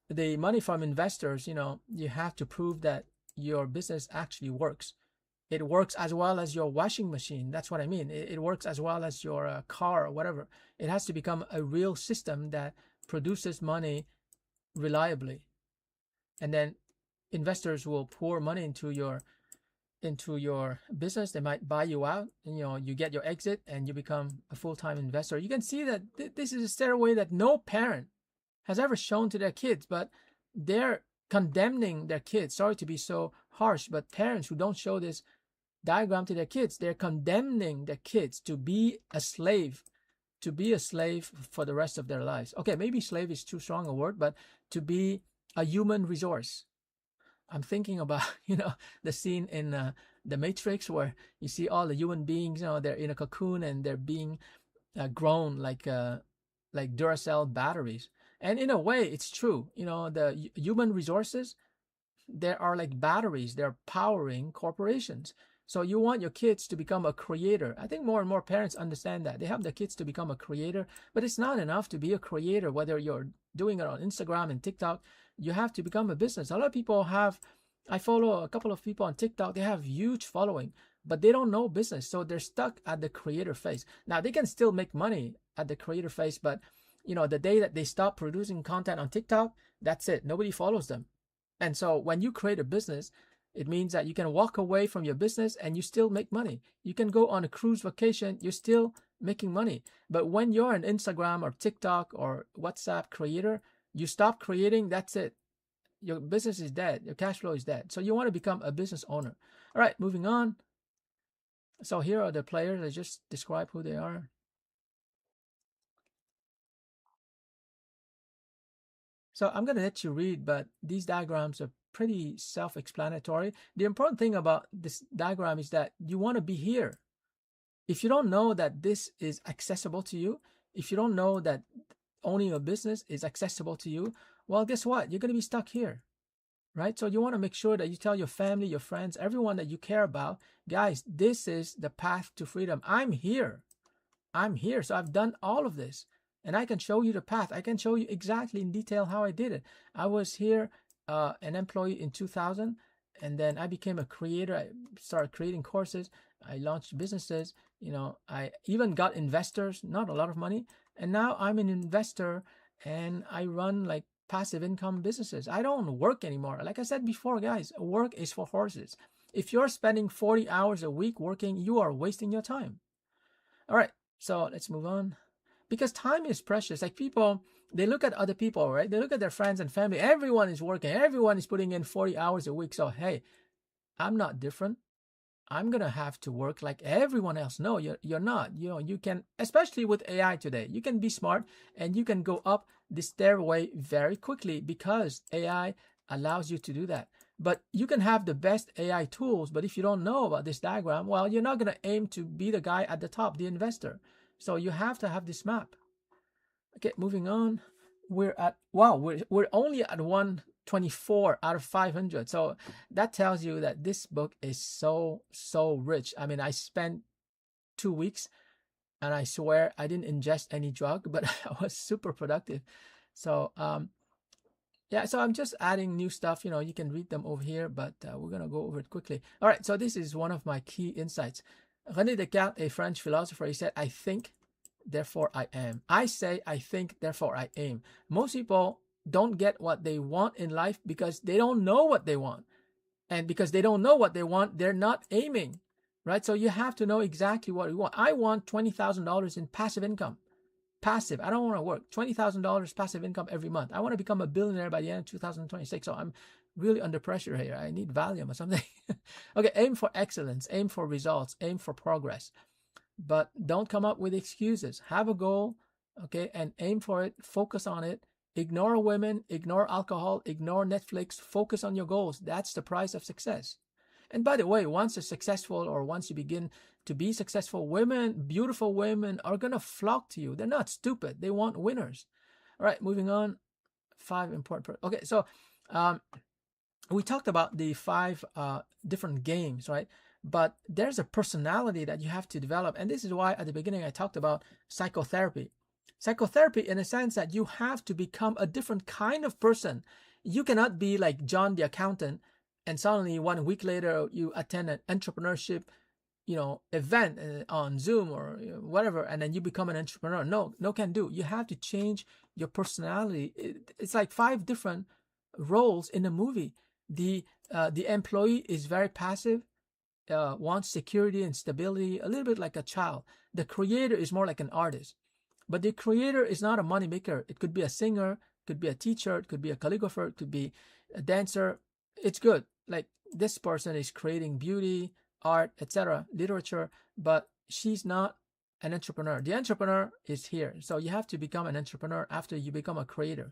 the money from investors, you have to prove that your business actually works. It works as well as your washing machine. That's what I mean. It works as well as your car or whatever. It has to become a real system that produces money reliably. And then investors will pour money into your business. They might buy you out, and you get your exit and you become a full-time investor. You can see that this is a stairway that no parent has ever shown to their kids, but they're condemning their kids. Sorry to be so harsh, but parents who don't show this diagram to their kids, they're condemning their kids to be a slave for the rest of their lives. Okay, maybe slave is too strong a word, but to be a human resource. I'm thinking about, the scene in The Matrix where you see all the human beings, they're in a cocoon and they're being grown like Duracell batteries. And in a way, it's true. The human resources, they are like batteries. They're powering corporations. So you want your kids to become a creator. I think more and more parents understand that. They have their kids to become a creator, but it's not enough to be a creator, whether you're doing it on Instagram and TikTok. You have to become a business. A lot of people I follow a couple of people on TikTok. They have huge following, but they don't know business. So they're stuck at the creator phase. Now, they can still make money at the creator phase, but the day that they stop producing content on TikTok, that's it. Nobody follows them. And so when you create a business, it means that you can walk away from your business and you still make money. You can go on a cruise vacation, you're still making money. But when you're an Instagram or TikTok or WhatsApp creator, you stop creating, that's it. Your business is dead. Your cash flow is dead. So you want to become a business owner. All right, moving on. So here are the players. I just described who they are. So I'm going to let you read, but these diagrams are pretty self-explanatory. The important thing about this diagram is that you want to be here. If you don't know that this is accessible to you, if you don't know that owning a business is accessible to you, well, guess what? You're going to be stuck here, right? So you want to make sure that you tell your family, your friends, everyone that you care about, guys, this is the path to freedom. I'm here. So I've done all of this, and I can show you the path. I can show you exactly in detail how I did it. I was here, an employee in 2000, and then I became a creator. I started creating courses. I launched businesses. I even got investors, not a lot of money. And now I'm an investor and I run like passive income businesses. I don't work anymore. Like I said before, guys, work is for horses. If you're spending 40 hours a week working, you are wasting your time. All right, so let's move on. Because time is precious. Like people, they look at other people, right? They look at their friends and family. Everyone is working. Everyone is putting in 40 hours a week. So, hey, I'm not different. I'm going to have to work like everyone else. No, you're not. You can, especially with AI today, you can be smart and you can go up the stairway very quickly because AI allows you to do that. But you can have the best AI tools, but if you don't know about this diagram, well, you're not going to aim to be the guy at the top, the investor. So you have to have this map. Okay, moving on. We're only at 124 out of 500. So that tells you that this book is so rich. I mean, I spent 2 weeks and I swear I didn't ingest any drug, but I was super productive. So yeah, so I'm just adding new stuff. You can read them over here, but we're gonna go over it quickly. All right, so this is one of my key insights. René Descartes, a French philosopher, he said, "I think, therefore I am. I say, I think, therefore I aim." Most people don't get what they want in life because they don't know what they want. And because they don't know what they want, they're not aiming, right? So you have to know exactly what you want. I want $20,000 in passive income. Passive. I don't want to work. $20,000 passive income every month. I want to become a billionaire by the end of 2026. So I'm really under pressure here. I need Valium or something. Okay, aim for excellence, aim for results, aim for progress. But don't come up with excuses. Have a goal, okay, and aim for it. Focus on it. Ignore women, ignore alcohol, ignore Netflix. Focus on your goals. That's the price of success. And by the way, once you're successful, or once you begin to be successful, women, beautiful women, are going to flock to you. They're not stupid. They want winners. All right, moving on. 5 important. Okay, so we talked about the 5 different games, right? But there's a personality that you have to develop. And this is why at the beginning I talked about psychotherapy. Psychotherapy, in a sense that you have to become a different kind of person. You cannot be like John the accountant and suddenly 1 week later you attend an entrepreneurship event on Zoom or whatever, and then you become an entrepreneur. No can do. You have to change your personality. It's like 5 different roles in a movie. The employee is very passive, wants security and stability, a little bit like a child. The creator is more like an artist. But the creator is not a money maker. It could be a singer, it could be a teacher, it could be a calligrapher, it could be a dancer. It's good. Like this person is creating beauty, art, etc., literature, but she's not an entrepreneur. The entrepreneur is here. So you have to become an entrepreneur after you become a creator.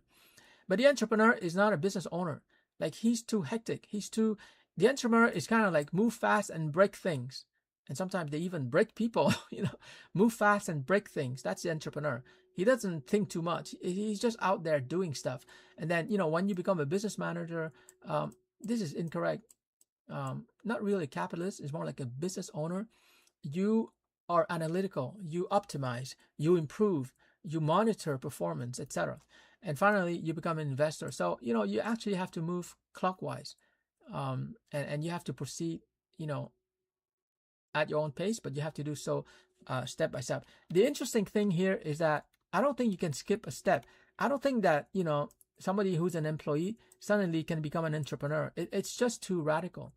But the entrepreneur is not a business owner. Like he's too hectic. The entrepreneur is kind of like move fast and break things. And sometimes they even break people, move fast and break things. That's the entrepreneur. He doesn't think too much. He's just out there doing stuff. And then, when you become a business manager, this is incorrect. Not really capitalist. It's more like a business owner. You are analytical. You optimize. You improve. You monitor performance, etc. And finally, you become an investor. So, you actually have to move clockwise. And you have to proceed, at your own pace, but you have to do so step by step. The interesting thing here is that I don't think you can skip a step. I don't think that, somebody who's an employee suddenly can become an entrepreneur. It's just too radical,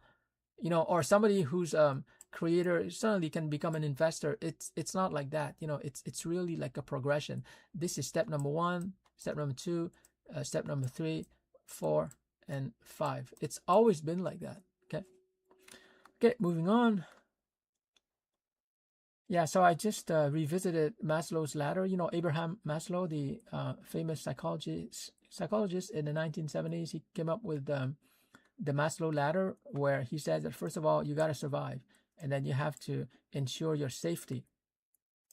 or somebody who's creator suddenly can become an investor. It's not like that. It's really like a progression. This is step number 1, step number 2, step number 3, 4, and 5. It's always been like that. Okay, moving on. Yeah, so I just revisited Maslow's ladder. Abraham Maslow, the famous psychologist in the 1970s, he came up with the Maslow ladder, where he says that first of all, you got to survive, and then you have to ensure your safety,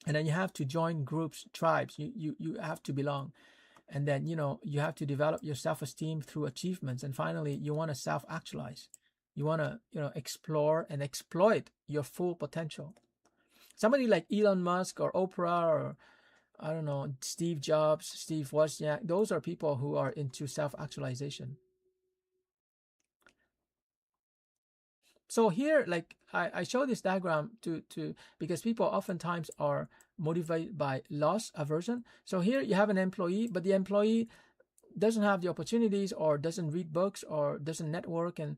and then you have to join groups, tribes. You have to belong, and then you have to develop your self-esteem through achievements, and finally, you want to self-actualize. You want to explore and exploit your full potential. Somebody like Elon Musk or Oprah or, I don't know, Steve Jobs, Steve Wozniak, those are people who are into self-actualization. So here, like I show this diagram to because people oftentimes are motivated by loss aversion. So here you have an employee, but the employee doesn't have the opportunities, or doesn't read books, or doesn't network, and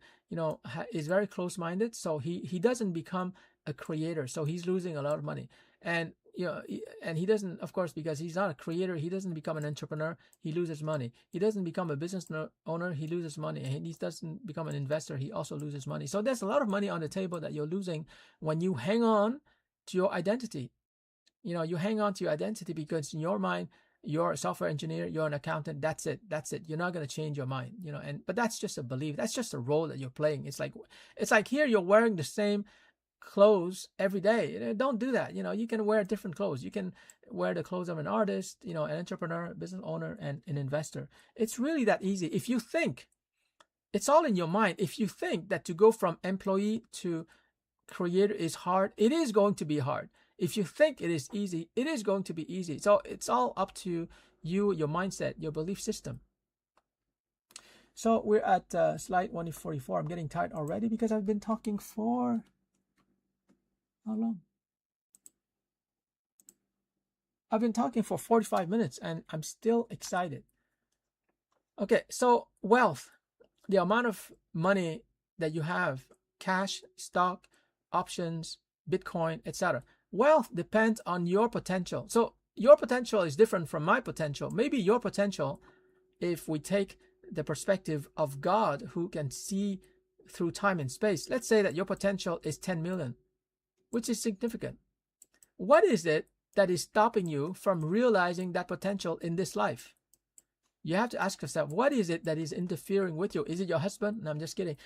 is very close-minded. So he doesn't become a creator. So he's losing a lot of money, and and he doesn't, of course, because he's not a creator, he doesn't become an entrepreneur, he loses money. He doesn't become a business owner, he loses money. And he doesn't become an investor, he also loses money. So there's a lot of money on the table that you're losing when you hang on to your identity. You hang on to your identity because in your mind, you're a software engineer, you're an accountant, that's it. You're not going to change your mind, but that's just a belief. That's just a role that you're playing. It's like here you're wearing the same clothes every day. Don't do that. You can wear different clothes. You can wear the clothes of an artist, an entrepreneur, business owner, and an investor. It's really that easy. If you think, it's all in your mind. If you think that to go from employee to creator is hard, it is going to be hard. If you think it is easy, it is going to be easy. So it's all up to you, your mindset, your belief system. So we're at slide 144. I'm getting tired already because I've been talking for how long? I've been talking for 45 minutes and I'm still excited. Okay, so wealth, the amount of money that you have, cash, stock, options, Bitcoin, etc. Wealth depends on your potential. So your potential is different from my potential. Maybe your potential, if we take the perspective of God who can see through time and space, let's say that your potential is 10 million, which is significant. What is it that is stopping you from realizing that potential in this life? You have to ask yourself, what is it that is interfering with you? Is it your husband? No, I'm just kidding.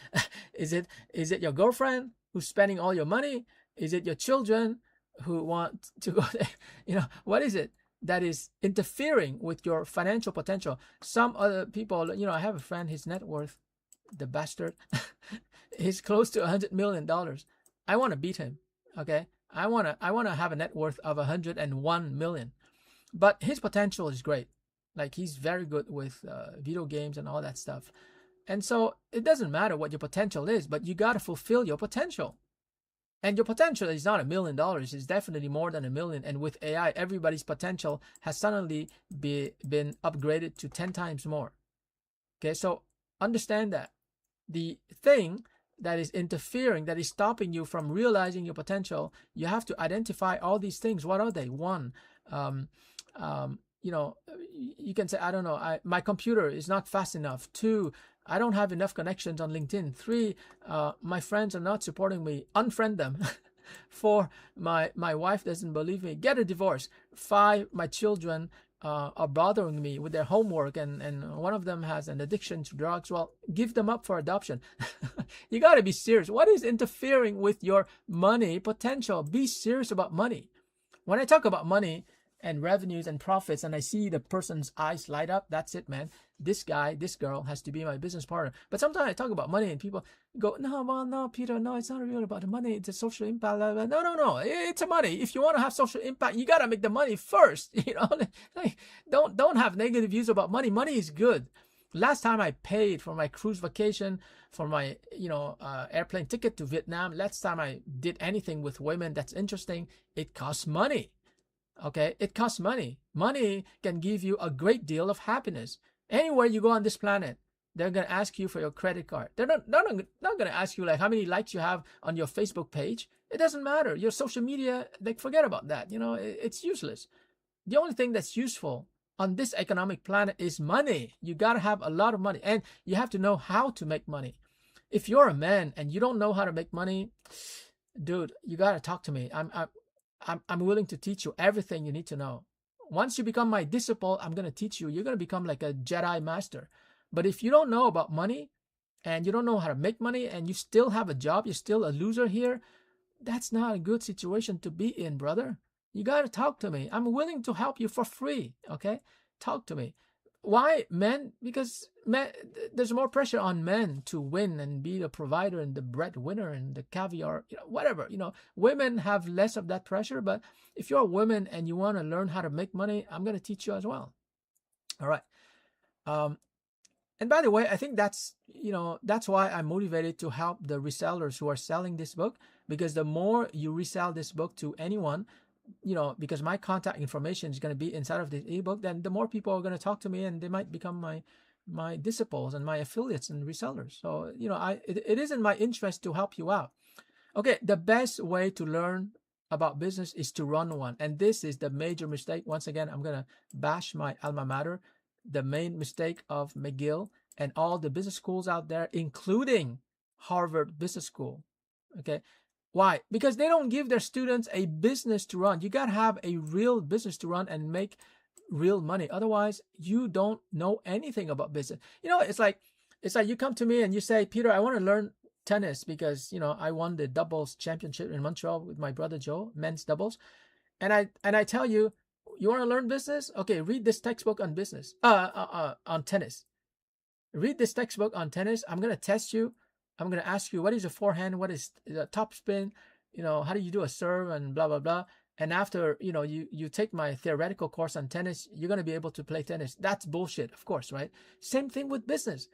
Is it your girlfriend who's spending all your money? Is it your children who want to go there? What is it that is interfering with your financial potential? Some other people, I have a friend, his net worth, the bastard, is close to $100 million. I want to beat him. Okay. I want to have a net worth of 101 million, but his potential is great. Like, he's very good with video games and all that stuff. And so it doesn't matter what your potential is, but you got to fulfill your potential. And your potential is not $1 million. It's definitely more than $1 million. And with AI, everybody's potential has suddenly been upgraded to 10 times more. Okay, so understand that. The thing that is interfering, that is stopping you from realizing your potential, you have to identify all these things. What are they? One, you can say, I don't know, my computer is not fast enough. 2, I don't have enough connections on LinkedIn. 3, my friends are not supporting me. Unfriend them. 4, my wife doesn't believe me. Get a divorce. 5, my children are bothering me with their homework, and one of them has an addiction to drugs. Well, give them up for adoption. You got to be serious. What is interfering with your money potential? Be serious about money. When I talk about money and revenues and profits, and I see the person's eyes light up, that's it, man. This guy, this girl has to be my business partner. But sometimes I talk about money and people go, no, Peter, no, it's not really about the money. It's a social impact. No. It's a money. If you want to have social impact, you got to make the money first. Don't have negative views about money. Money is good. Last time I paid for my cruise vacation, for my, airplane ticket to Vietnam, last time I did anything with women that's interesting, it costs money. Okay, it costs money. Money can give you a great deal of happiness. Anywhere you go on this planet, they're going to ask you for your credit card. They're not going to ask you like how many likes you have on your Facebook page. It doesn't matter. Your social media, forget about that. It's useless. The only thing that's useful on this economic planet is money. You got to have a lot of money, and you have to know how to make money. If you're a man and you don't know how to make money, dude, you got to talk to me. I'm willing to teach you everything you need to know. Once you become my disciple, I'm going to teach you. You're going to become like a Jedi master. But if you don't know about money and you don't know how to make money and you still have a job, you're still a loser here, that's not a good situation to be in, brother. You got to talk to me. I'm willing to help you for free, okay? Talk to me. Why men? Because there's more pressure on men to win and be the provider and the breadwinner and the caviar, whatever. Women have less of that pressure. But if you're a woman and you want to learn how to make money, I'm going to teach you as well. All right. And by the way, I think that's why I'm motivated to help the resellers who are selling this book, because the more you resell this book to anyone, because my contact information is going to be inside of this ebook, then the more people are going to talk to me and they might become my disciples and my affiliates and resellers. So, it is in my interest to help you out. Okay, the best way to learn about business is to run one. And this is the major mistake. Once again, I'm going to bash my alma mater. The main mistake of McGill and all the business schools out there, including Harvard Business School. Okay. Why? Because they don't give their students a business to run. You got to have a real business to run and make real money. Otherwise, you don't know anything about business. It's like you come to me and you say, Peter, I want to learn tennis because, I won the doubles championship in Montreal with my brother Joe, men's doubles. And I tell you, you want to learn business? Okay, read this textbook on business, on tennis. Read this textbook on tennis. I'm going to test you. I'm going to ask you, what is a forehand? What is the top spin? How do you do a serve and blah, blah, blah. and after you take my theoretical course on tennis, you're going to be able to play tennis. That's bullshit, of course, right? Same thing with business.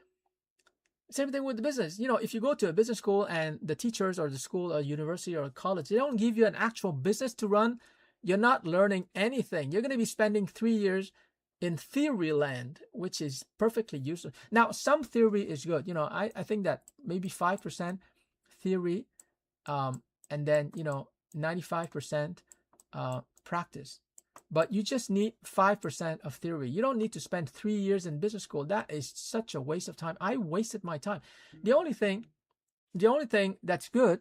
Same thing with the business. If you go to a business school and the teachers or the school or university or college, they don't give you an actual business to run, you're not learning anything. You're going to be spending 3 years in theory land, which is perfectly useless. Now, some theory is good. I think that maybe 5% theory, and then 95% practice. But you just need 5% of theory. You don't need to spend 3 years in business school. That is such a waste of time. I wasted my time. The only thing that's good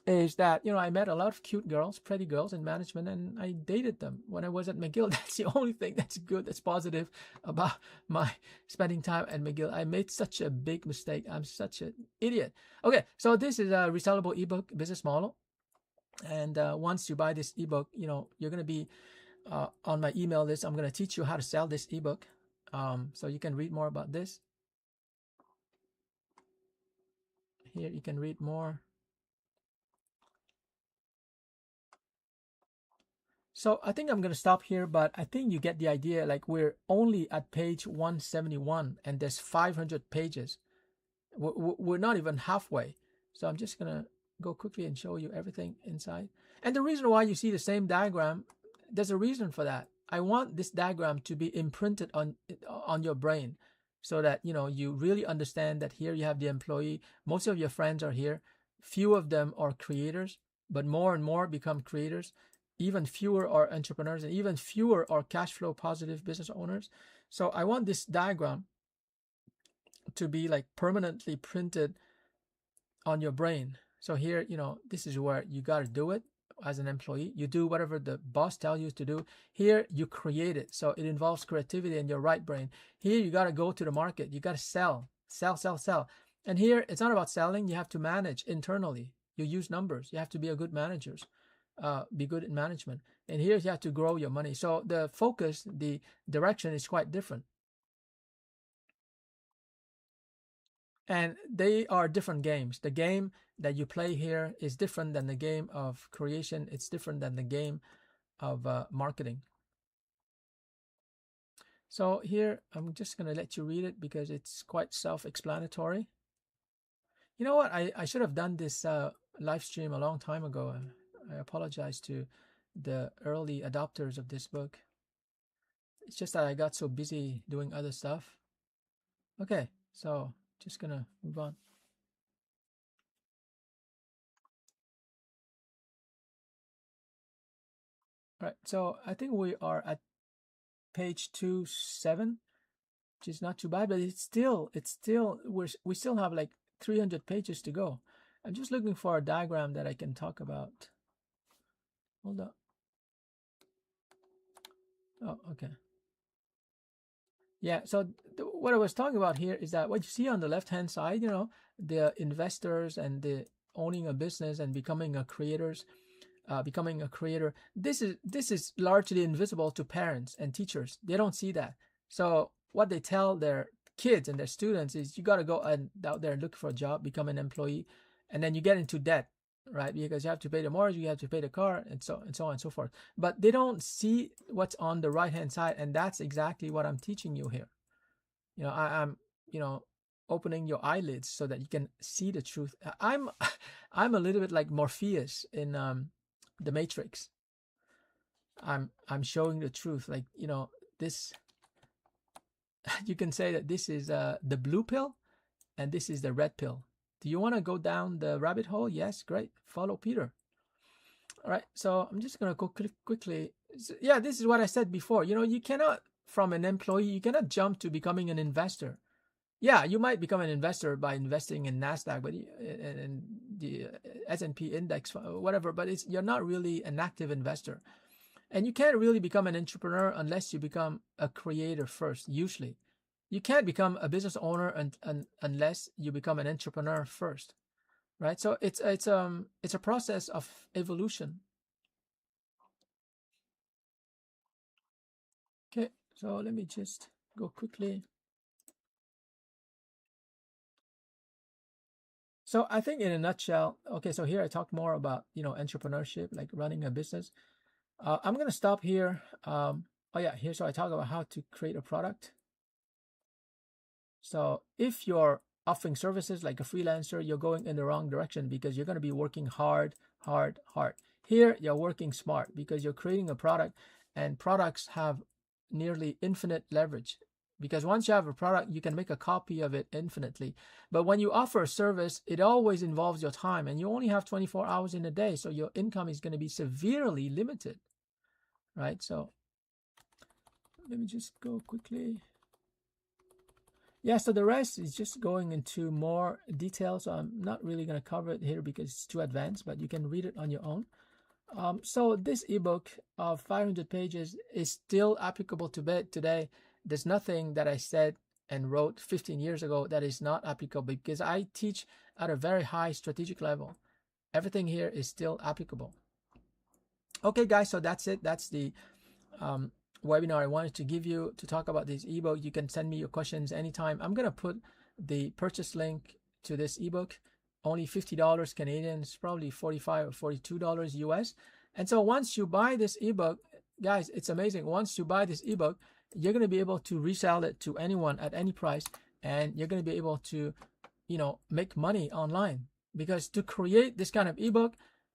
is that I met a lot of cute girls, pretty girls in management, and I dated them when I was at McGill. That's the only thing that's good, that's positive about my spending time at McGill. I made such a big mistake. I'm such an idiot. Okay, so this is a resellable ebook business model, and once you buy this ebook, you're going to be on my email list. I'm going to teach you how to sell this ebook, so you can read more about this. Here you can read more. So I think I'm going to stop here, but I think you get the idea. Like, we're only at page 171 and there's 500 pages. We're not even halfway. So I'm just going to go quickly and show you everything inside. And the reason why you see the same diagram, there's a reason for that. I want this diagram to be imprinted on your brain, so that you really understand that here you have the employee. Most of your friends are here. Few of them are creators, but more and more become creators. Even fewer are entrepreneurs, and even fewer are cash flow positive business owners. So I want this diagram to be like permanently printed on your brain. So here, this is where you got to do it as an employee. You do whatever the boss tells you to do. Here, you create it. So it involves creativity in your right brain. Here, you got to go to the market. You got to sell. And here, it's not about selling. You have to manage internally. You use numbers. You have to be a good manager. Be good in management. And here you have to grow your money. So the focus, the direction is quite different. And they are different games. The game that you play here is different than the game of creation. It's different than the game of marketing. So here, I'm just going to let you read it because it's quite self-explanatory. You know what? I should have done this live stream a long time ago. I apologize to the early adopters of this book. It's just that I got so busy doing other stuff. Okay, so just gonna move on. All right, so I think we are at page 27, which is not too bad, but it's still we still have like 300 pages to go. I'm just looking for a diagram that I can talk about. Hold on. Oh, okay. Yeah, so what I was talking about here is that what you see on the left-hand side, the investors and the owning a business and becoming a creator. This is largely invisible to parents and teachers. They don't see that. So what they tell their kids and their students is, you got to go out there and look for a job, become an employee, and then you get into debt, right? Because you have to pay the mortgage, you have to pay the car, and so on and so forth. But they don't see what's on the right-hand side, and that's exactly what I'm teaching you here. I'm opening your eyelids so that you can see the truth. I'm a little bit like Morpheus in the Matrix. I'm showing the truth. Like, this, you can say that this is the blue pill and this is the red pill. Do you want to go down the rabbit hole? Yes, great. Follow Peter. All right, so I'm just going to go quickly. Yeah, this is what I said before. You cannot, from an employee, you cannot jump to becoming an investor. Yeah, you might become an investor by investing in NASDAQ, but in the S&P index, whatever, but you're not really an active investor. And you can't really become an entrepreneur unless you become a creator first, usually. You can't become a business owner unless you become an entrepreneur first, right? So it's a process of evolution. Okay, so let me just go quickly. So I think in a nutshell, okay, so here I talk more about, entrepreneurship, like running a business. I'm going to stop here. Oh yeah, here's where I talk about how to create a product. So if you're offering services like a freelancer, you're going in the wrong direction because you're going to be working hard. Here, you're working smart because you're creating a product, and products have nearly infinite leverage. Because once you have a product, you can make a copy of it infinitely. But when you offer a service, it always involves your time, and you only have 24 hours in a day, so your income is going to be severely limited, right? So let me just go quickly. Yeah, so the rest is just going into more detail, so I'm not really going to cover it here because it's too advanced, but you can read it on your own. So this ebook of 500 pages is still applicable to today. There's nothing that I said and wrote 15 years ago that is not applicable because I teach at a very high strategic level. Everything here is still applicable. Okay, guys, so that's it. That's the webinar I wanted to give you to talk about this ebook. You can send me your questions anytime. I'm going to put the purchase link to this ebook. Only $50 Canadian. It's probably $45 or $42 US. And so once you buy this ebook, guys, it's amazing. Once you buy this ebook, you're going to be able to resell it to anyone at any price, and you're going to be able to, make money online. Because to create this kind of ebook,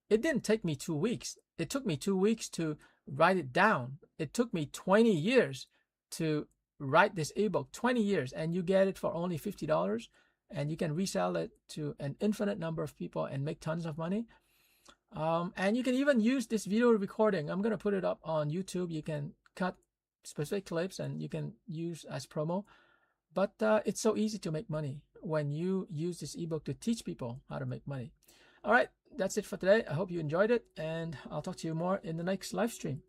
it didn't take me 2 weeks. It took me 2 weeks to write it down. It took me 20 years to write this ebook, 20 years, and you get it for only $50, and you can resell it to an infinite number of people and make tons of money. And you can even use this video recording. I'm going to put it up on YouTube. You can cut specific clips and you can use as promo. But it's so easy to make money when you use this ebook to teach people how to make money. All right, that's it for today. I hope you enjoyed it, and I'll talk to you more in the next live stream.